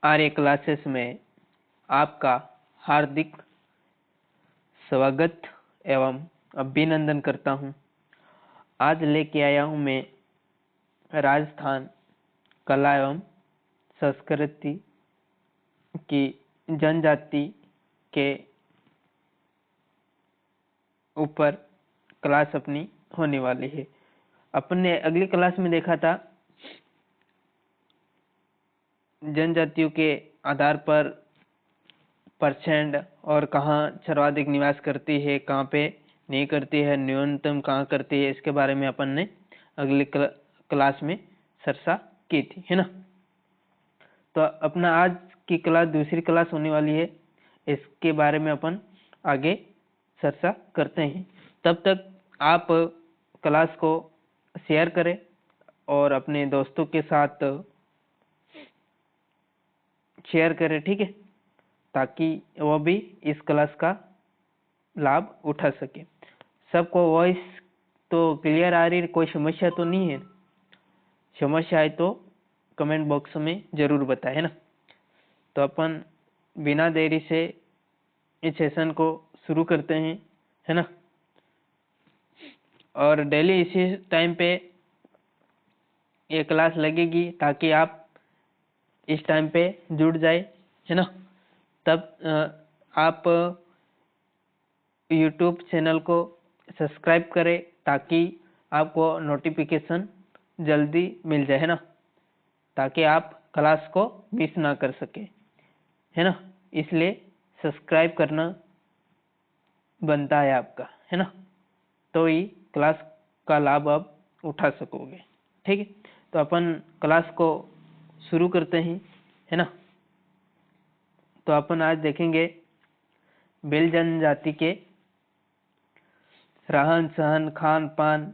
आर्य classes में आपका हार्दिक स्वागत एवं अभिनंदन करता हूं। आज लेके आया हूं मैं राजस्थान कला एवं संस्कृति की जनजाति के ऊपर क्लास अपनी होने वाली है। अपने अगली क्लास में देखा था जनजातियों के आधार पर परसेंट और कहाँ सर्वाधिक निवास करती है, कहाँ पे नहीं करती है, न्यूनतम कहाँ करती है, इसके बारे में अपन ने अगली क्लास में चर्चा की थी, है ना। तो अपना आज की क्लास दूसरी क्लास होने वाली है, इसके बारे में अपन आगे चर्चा करते हैं। तब तक आप क्लास को शेयर करें और अपने दोस्तों के साथ शेयर करें, ठीक है, ताकि वो भी इस क्लास का लाभ उठा सके। सबको वॉइस तो क्लियर आ रही है, कोई समस्या तो नहीं है? समस्या है तो कमेंट बॉक्स में जरूर बताएं, है ना। तो अपन बिना देरी से इस सेशन को शुरू करते हैं, है ना। और डेली इसी टाइम पे ये क्लास लगेगी ताकि आप इस टाइम पे जुड़ जाए, है ना। तब आप YouTube चैनल को सब्सक्राइब करें ताकि आपको नोटिफिकेशन जल्दी मिल जाए, है ना, ताकि आप क्लास को मिस ना कर सके, है ना। इसलिए सब्सक्राइब करना बनता है आपका, है ना, तो ही क्लास का लाभ आप उठा सकोगे, ठीक है। तो अपन क्लास को शुरू करते हैं, है ना। तो अपन आज देखेंगे भील जनजाति के रहन सहन खान पान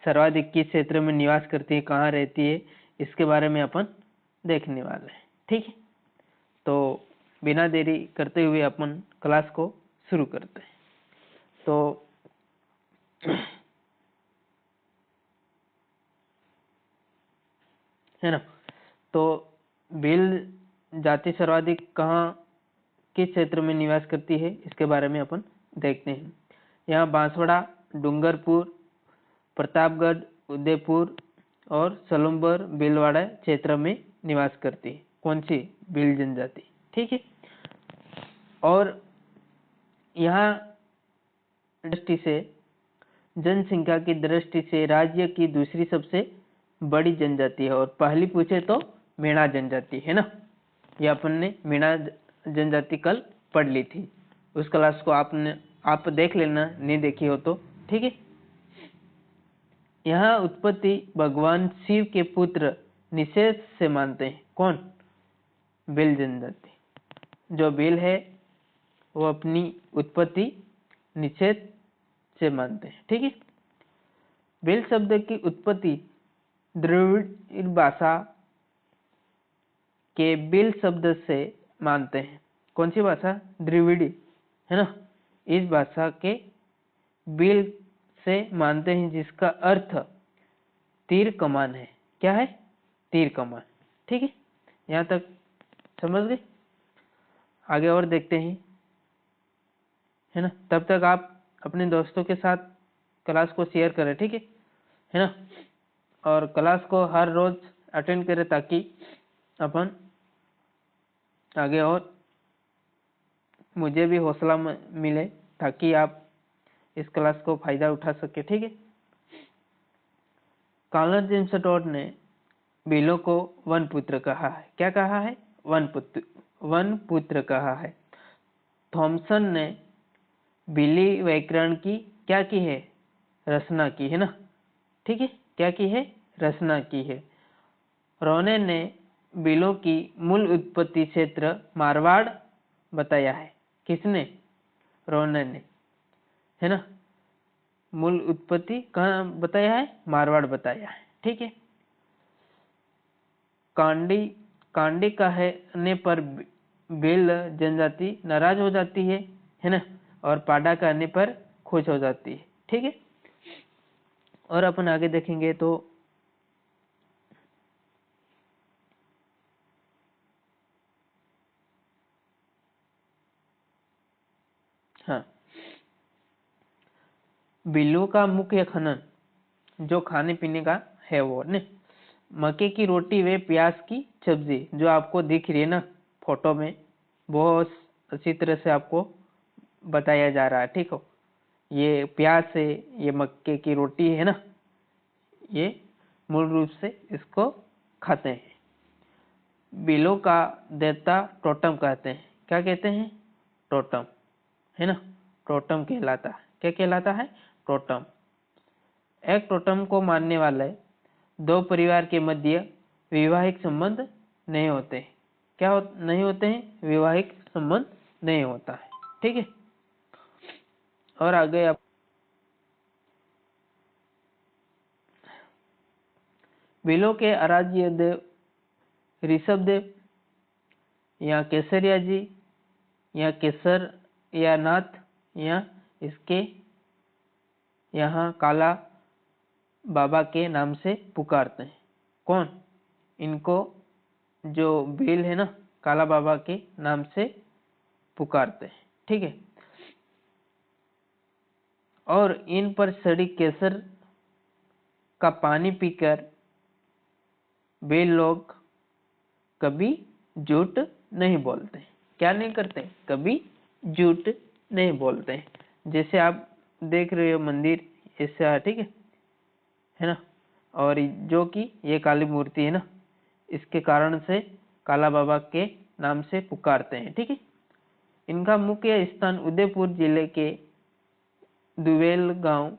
सर्वाधिक किस क्षेत्र में निवास करती है, कहाँ रहती है, इसके बारे में अपन देखने वाले हैं, ठीक है। तो बिना देरी करते हुए अपन क्लास को शुरू करते हैं। तो है ना, तो भील जाति सर्वाधिक कहाँ किस क्षेत्र में निवास करती है, इसके बारे में अपन देखते हैं। यहाँ बांसवाड़ा, डूंगरपुर, प्रतापगढ़, उदयपुर और सलूम्बर भीलवाड़ा क्षेत्र में निवास करती है। कौन सी? भील जनजाति, ठीक है। और यहाँ दृष्टि से जनसंख्या की दृष्टि से राज्य की दूसरी सबसे बड़ी जनजाति है। और पहली पूछे तो मीणा जनजाति, है ना। ये अपन ने मीणा जनजाति कल पढ़ ली थी, उस क्लास को आप देख लेना, नहीं देखी हो तो, ठीक है। यहाँ उत्पत्ति भगवान शिव के पुत्र निषेध से मानते हैं। कौन? भील जनजाति। जो भील है वो अपनी उत्पत्ति निषेध से मानते हैं, ठीक है। भील शब्द की उत्पत्ति द्रविड़ भाषा के भील शब्द से मानते हैं। कौन सी भाषा? द्रविड़ी, है ना। इस भाषा के भील से मानते हैं, जिसका अर्थ तीर कमान है। क्या है? तीर कमान, ठीक है। यहाँ तक समझ गए? आगे और देखते हैं, है ना। तब तक आप अपने दोस्तों के साथ क्लास को शेयर करें, ठीक है ना। और क्लास को हर रोज अटेंड करें ताकि अपन आगे और मुझे भी हौसला मिले, ताकि आप इस क्लास को फायदा उठा सके, ठीक है। कार्ल जेम्स टॉड ने भीलों को वन पुत्र कहा है। क्या कहा है? वन पुत्र कहा है। थॉमसन ने भीली व्याकरण की क्या की है? रचना की है ना, ठीक है। क्या की है? रचना की है। रोने ने भीलों की मूल उत्पत्ति क्षेत्र मारवाड़ बताया है। किसने? रोने ने, है ना। मूल उत्पत्ति कहाँ बताया है? मारवाड़ बताया है, ठीक है। कांडी कहने पर भील जनजाति नाराज हो जाती है ना, और पाडा कहने पर खुश हो जाती है, ठीक है। और अपन आगे देखेंगे तो हाँ, बिलों का मुख्य खनन जो खाने पीने का है वो ने मक्के की रोटी व प्याज की सब्जी जो आपको दिख रही है ना फोटो में, बहुत अच्छी तरह से आपको बताया जा रहा है। ठीक हो, ये प्याज से ये मक्के की रोटी है ना, ये मूल रूप से इसको खाते हैं। बिलों का देवता टोटम कहते हैं। क्या कहते हैं? टोटम, है ना, टोटम कहलाता है। क्या कहलाता है? टोटम। एक टोटम को मानने वाले दो परिवार के मध्य वैवाहिक संबंध नहीं होते। नहीं होते हैं? वैवाहिक संबंध नहीं होता है। ठीक है, और आगे आप बिलों के आराध्य देव ऋषभ देव या केसरिया जी या केसर या नाथ या इसके यहाँ काला बाबा के नाम से पुकारते हैं। कौन? इनको जो बिल है ना, काला बाबा के नाम से पुकारते हैं। ठीक है, और इन पर सड़ी केसर का पानी पीकर वे लोग कभी झूठ नहीं बोलते। क्या नहीं करते? कभी झूठ नहीं बोलते। जैसे आप देख रहे हो मंदिर ऐसा, ठीक है ना, और जो कि ये काली मूर्ति है ना, इसके कारण से काला बाबा के नाम से पुकारते हैं। ठीक है, इनका मुख्य स्थान उदयपुर जिले के दुवेल गांव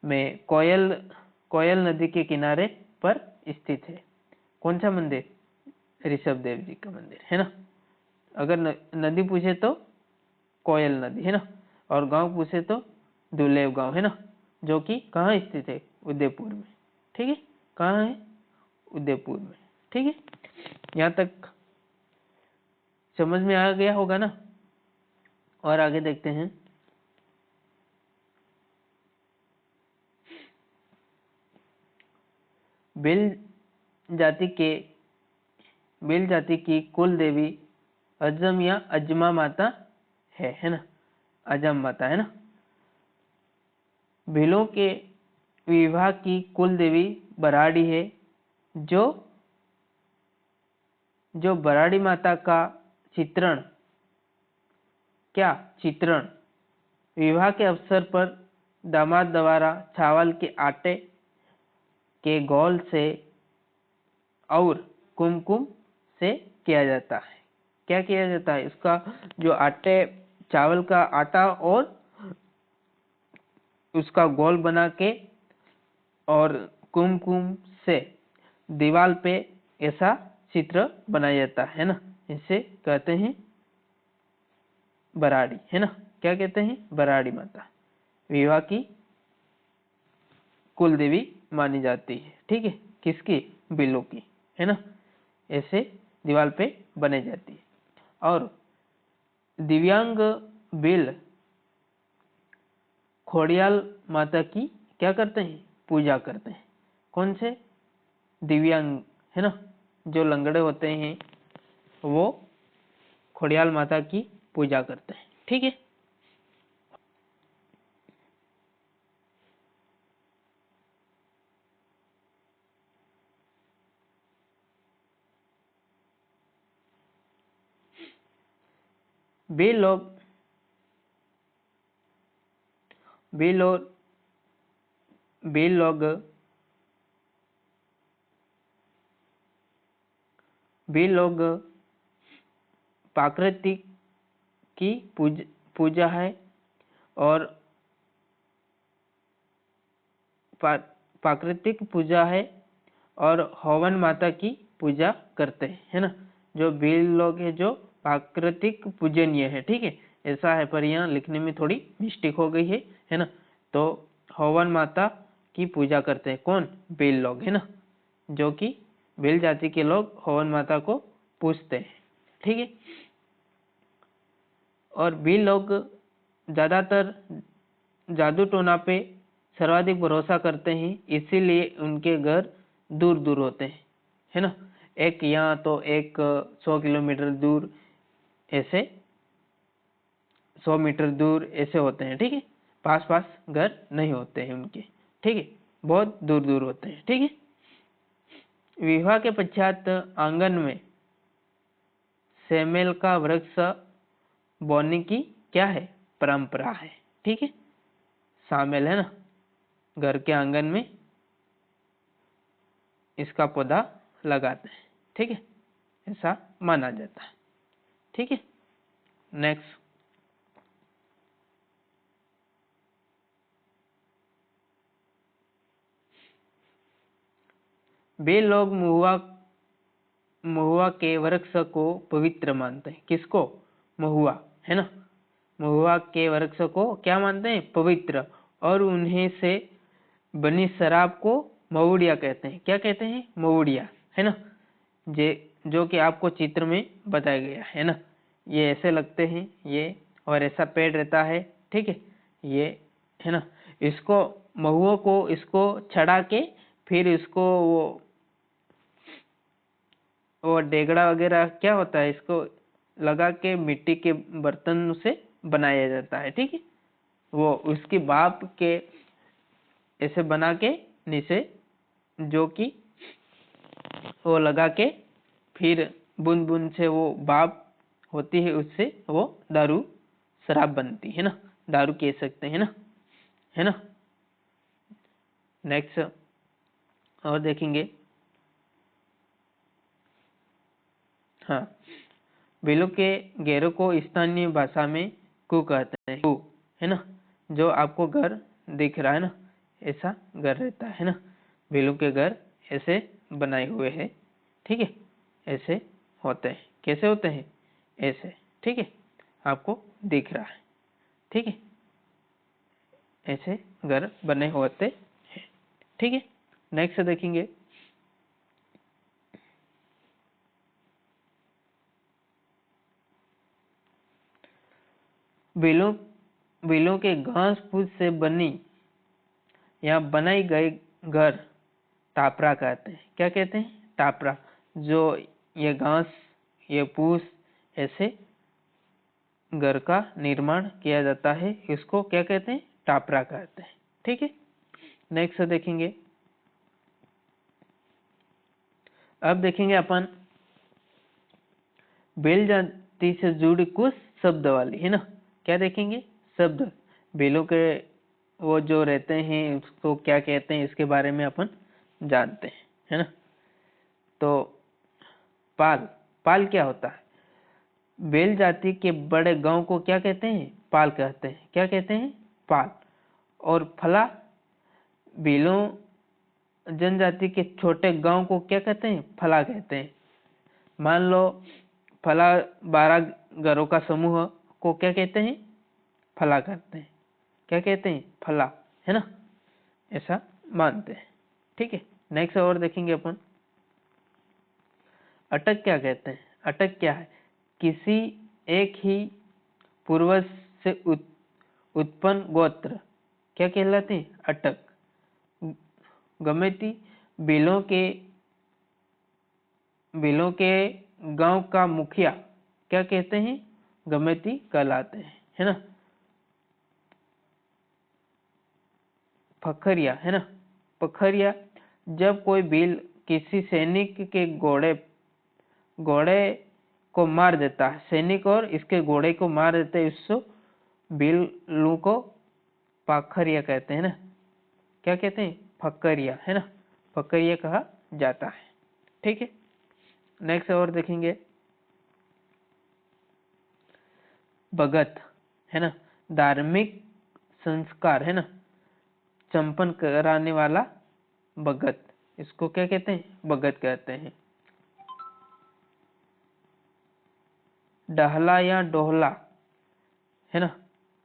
में कोयल नदी के किनारे पर स्थित है। कौन सा मंदिर? ऋषभ देव जी का मंदिर, है ना। अगर नदी पूछे तो कोयल नदी, है ना, और गांव पूछे तो दुलेव गांव, है ना, जो कि कहाँ स्थित है? उदयपुर में। ठीक है, कहाँ है? उदयपुर में। ठीक है, यहाँ तक समझ में आ गया होगा ना। और आगे देखते हैं। बिल जाति की कुल देवी अजम या अजमा माता है ना, अजम माता, है ना। भीलों के विवाह की कुल देवी बराड़ी है, जो बराड़ी माता का चित्रण विवाह के अवसर पर दामाद द्वारा चावल के आटे के गोल से और कुमकुम से किया जाता है। क्या किया जाता है? इसका जो चावल का आटा और उसका गोल बना के और कुमकुम से दीवार पे ऐसा चित्र बनाया जाता है ना, इसे कहते हैं बराड़ी, है ना। क्या कहते हैं? बराड़ी माता विवाह की कुल देवी मानी जाती है। ठीक है, किसकी? बिलों की, है ना, ऐसे दीवार पे बने जाती है। और दिव्यांग बिल खोड़ियाल माता की क्या करते हैं? पूजा करते हैं। कौन से? दिव्यांग, है ना, जो लंगड़े होते हैं वो खोड़ियाल माता की पूजा करते हैं। ठीक है, वे लोग प्राकृतिक की पूजा है और प्राकृतिक पूजा है और हवन माता की पूजा करते हैं, है ना। जो भील लोग हैं जो प्राकृतिक पूजनीय है। ठीक है, ऐसा है, पर यहाँ लिखने में थोड़ी मिस्टेक हो गई है ना। तो हवन माता की पूजा करते हैं कौन? भील लोग, है ना, जो कि भील जाति के लोग हवन माता को पूजते हैं। ठीक है, और भील लोग ज्यादातर जादू टोना पे सर्वाधिक भरोसा करते हैं, इसीलिए उनके घर दूर दूर होते हैं, है ना। एक यहाँ तो एक 100 किलोमीटर दूर ऐसे 100 मीटर दूर ऐसे होते हैं, ठीक है। पास पास घर नहीं होते हैं उनके, ठीक है, बहुत दूर दूर होते हैं, ठीक है। विवाह के पश्चात आंगन में सेमेल का वृक्ष बोने की क्या है, परंपरा है, ठीक है। शामिल है ना, घर के आंगन में इसका पौधा लगाते हैं, ठीक है, ऐसा माना जाता है, ठीक है। नेक्स्ट, वे लोग महुआ के वृक्ष को पवित्र मानते हैं। किसको? महुआ, है ना। महुआ के वृक्ष को क्या मानते हैं? पवित्र। और उन्हें से बनी शराब को महुड़िया कहते हैं। क्या कहते हैं? महुड़िया, है ना। जो कि आपको चित्र में बताया गया है ना। ये ऐसे लगते हैं ये, और ऐसा पेड़ रहता है, ठीक है, ये, है ना। इसको महुओं को इसको छड़ा के फिर इसको वो डेगड़ा वगैरह क्या होता है, इसको लगा के मिट्टी के बर्तन से बनाया जाता है, ठीक है। वो उसकी भाप के ऐसे बना के नीचे जो कि वो लगा के फिर बूंद बूंद से वो भाप होती है, उससे वो दारू शराब बनती है ना, दारू कह सकते हैं ना, है ना। नेक्स्ट और देखेंगे, हाँ, बिलों के घेरों को स्थानीय भाषा में कू कहते हैं, कू, है ना। जो आपको घर दिख रहा है ना, ऐसा घर रहता है ना। बिलों के घर ऐसे बनाए हुए हैं, ठीक है, ऐसे होते हैं। कैसे होते हैं? ऐसे, ठीक है, आपको दिख रहा है, ठीक है, ऐसे घर बने होते हैं, ठीक है। नेक्स्ट देखेंगे, बिलों के घास फूस से बनी या बनाई गई घर टापरा कहते हैं। क्या कहते हैं? टापरा। जो ये घास, ये फूस ऐसे घर का निर्माण किया जाता है, इसको क्या कहते हैं? टापरा कहते हैं, ठीक है। नेक्स्ट देखेंगे, अब देखेंगे अपन बेल जाति से जुड़ी कुछ शब्दावली, है ना। क्या देखेंगे? शब्द। बेलों के वो जो रहते हैं उसको क्या कहते हैं, इसके बारे में अपन जानते हैं, है ना। तो पाल, पाल क्या होता है? बेल जाति के बड़े गांव को क्या कहते हैं? पाल कहते हैं। क्या कहते हैं? पाल। और फला, बेलों जनजाति के छोटे गांव को क्या कहते हैं? फला कहते हैं। मान लो फला 12 घरों का समूह को क्या कहते हैं? फला कहते हैं। क्या कहते हैं? फला, है ना, ऐसा मानते हैं, ठीक है। नेक्स्ट और देखेंगे अपन, अटक क्या कहते हैं? अटक क्या है? किसी एक ही पूर्वज से उत्पन्न गोत्र क्या कहलाते हैं? अटक। गमेती बिलों के गांव का मुखिया क्या कहते हैं? गमेती कहलाते हैं, है ना। पखरिया, है ना, पखरिया। जब कोई बिल किसी सैनिक के घोड़े को मार देता है, सैनिक और इसके घोड़े को मार देते हैं, उसको बिल्लू को पखरिया कहते हैं ना। क्या कहते हैं? फकरिया, है ना, फकरिया कहा जाता है, ठीक है। नेक्स्ट और देखेंगे, भगत, है ना, धार्मिक संस्कार, है ना, संपन्न कराने वाला भगत, इसको क्या कहते हैं? भगत कहते हैं। डहला या डोहला, है ना,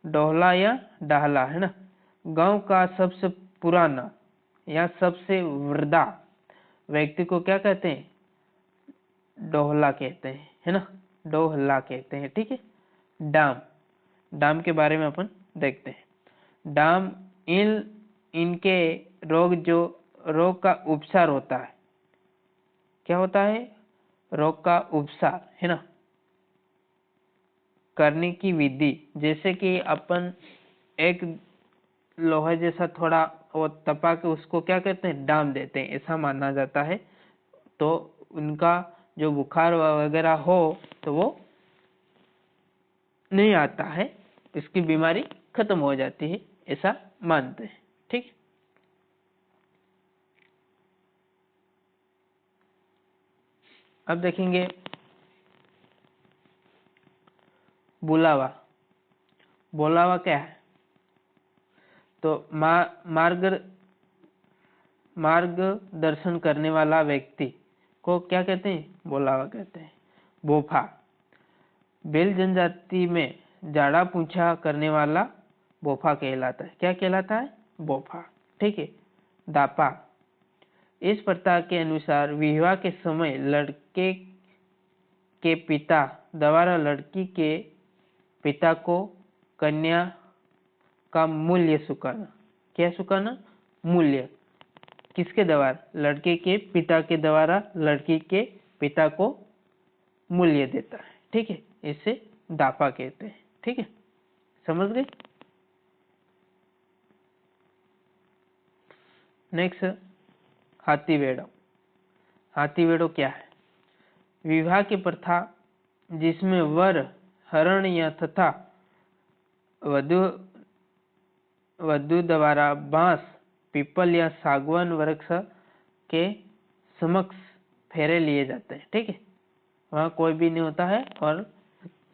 डोहला या डहला, है ना, गांव का सबसे पुराना या सबसे वृद्धा व्यक्ति को क्या कहते हैं? डोहला कहते हैं, है ना, डोहला कहते हैं, ठीक है। डाम, डाम के बारे में अपन देखते हैं। डाम इनके रोग का उपचार होता है। क्या होता है? रोग का उपचार, है ना, करने की विधि, जैसे कि अपन एक लोहा जैसा थोड़ा वो तपा के उसको क्या कहते हैं, डाम देते हैं, ऐसा माना जाता है। तो उनका जो बुखार वगैरह हो तो वो नहीं आता है, इसकी बीमारी खत्म हो जाती है, ऐसा मानते हैं। ठीक। अब देखेंगे बुलावा। बुलावा क्या है? तो मार्गदर्शन करने वाला व्यक्ति को क्या कहते हैं? बुलावा कहते हैं। बोफा, बेल जनजाति में जाड़ा पूछा करने वाला बोफा कहलाता है। क्या कहलाता है? बोफा। ठीक है। दापा, इस प्रथा के अनुसार विवाह के समय लड़के के पिता द्वारा लड़की के पिता को कन्या का मूल्य चुकाना। क्या चुकाना? मूल्य। किसके द्वारा? लड़के के पिता के द्वारा लड़की के पिता को मूल्य देता है। ठीक है, इसे दापा कहते हैं। ठीक है, समझ गए? नेक्स्ट, हाथीवेड़ो। हाथीवेड़ो क्या है? विवाह की प्रथा जिसमें वर हरण या तथा वधु द्वारा बांस, पीपल या सागवान वृक्ष के समक्ष फेरे लिए जाते हैं। ठीक है, वहां कोई भी नहीं होता है और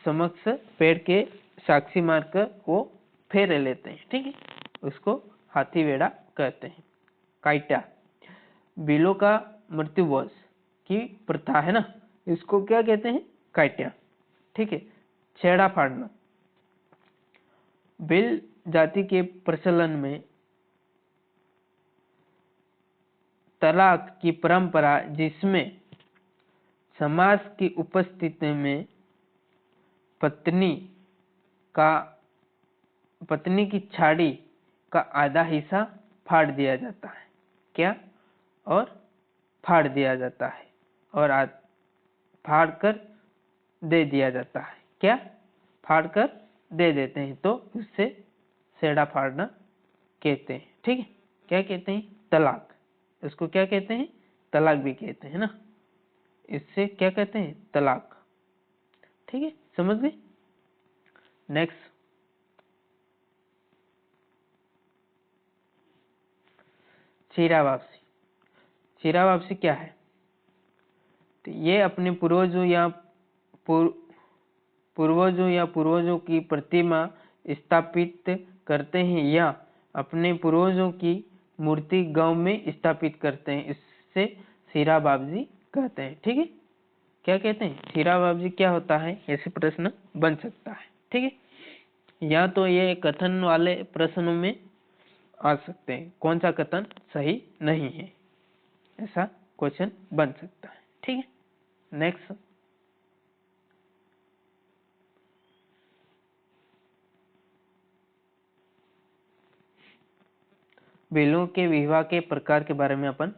समक्ष पेड़ के साक्षी मारकर वो फेरे लेते हैं। ठीक है, उसको हाथीवेड़ा कहते हैं। काइटा, बिलों का मृत्युभोज की प्रथा है ना, इसको क्या कहते हैं? काइटा। ठीक है। छेड़ा फाड़ना, बिल जाति के प्रचलन में तलाक की परंपरा जिसमें समाज की उपस्थिति में पत्नी की छाड़ी का आधा हिस्सा फाड़ दिया जाता है। क्या? और फाड़ दिया जाता है और फाड़ कर दे दिया जाता है। क्या? फाड़ कर दे देते हैं, तो उससे छेड़ा फाड़ना कहते हैं। ठीक है। क्या कहते हैं? तलाक। इसको क्या कहते हैं? तलाक भी कहते हैं ना, इससे क्या कहते हैं? तलाक। ठीक है, समझ गए? नेक्स्ट, चीरा वापसी। चीरा वापसी क्या है? तो ये अपने पूर्वजों या पूर्वजों की प्रतिमा स्थापित करते हैं या अपने पूर्वजों की मूर्ति गांव में स्थापित करते हैं, इससे चीरा वापसी कहते हैं। ठीक है। क्या कहते हैं? चीरा वापसी क्या होता है, ऐसे प्रश्न बन सकता है। ठीक है, या तो ये कथन वाले प्रश्नों में आ सकते हैं, कौन सा कथन सही नहीं है, ऐसा क्वेश्चन बन सकता है। ठीक है। नेक्स्ट, बिलों के विवाह के प्रकार के बारे में अपन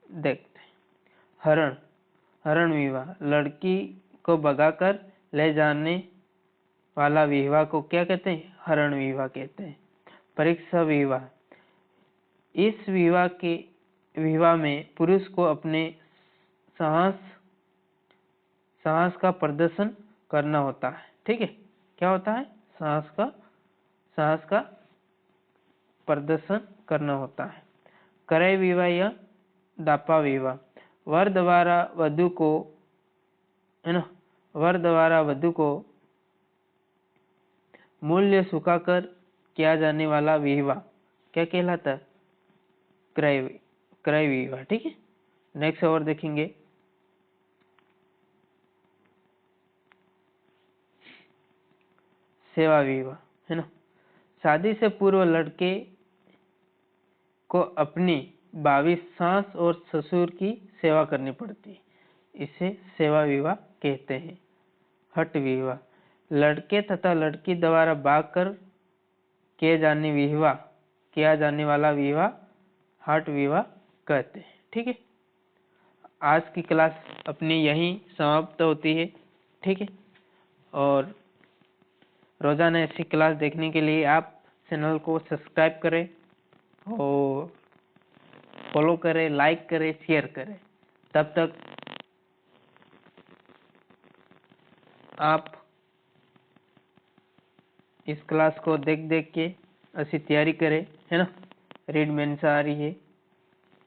देखते हैं। हरण विवाह, लड़की को भगाकर ले जाने वाला विवाह को क्या कहते हैं? हरण विवाह कहते हैं। परीक्षा विवाह, इस विवाह में पुरुष को अपने साहस का प्रदर्शन करना होता है। ठीक है। क्या होता है? साहस का प्रदर्शन करना होता है। क्रय विवाह या दापा विवाह, वर द्वारा वधु को मूल्य चुकाकर किया जाने वाला विवाह क्या कहलाता है? क्रय विवाह। ठीक है। नेक्स्ट और देखेंगे सेवा विवाह, है ना। शादी से पूर्व लड़के को अपनी 22 सास और ससुर की सेवा करनी पड़ती है, इसे सेवा विवाह कहते हैं। हट विवाह, लड़के तथा लड़की द्वारा भाग कर किया जाने वाला विवाह हट विवाह कहते हैं। ठीक है। आज की क्लास अपनी यहीं समाप्त होती है। ठीक है, और रोजाना ऐसी क्लास देखने के लिए आप चैनल को सब्सक्राइब करें और फॉलो करें, लाइक करें, शेयर करें। तब तक आप इस क्लास को देख के अच्छी तैयारी करें, है ना। रीड मेंस आ रही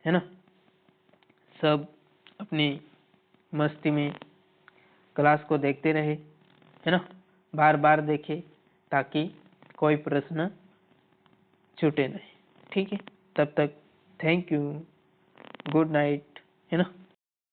है ना। सब अपनी मस्ती में क्लास को देखते रहे, है ना। बार बार देखें ताकि कोई प्रश्न छूटे नहीं। ठीक है, तब तक थैंक यू, गुड नाइट, है ना।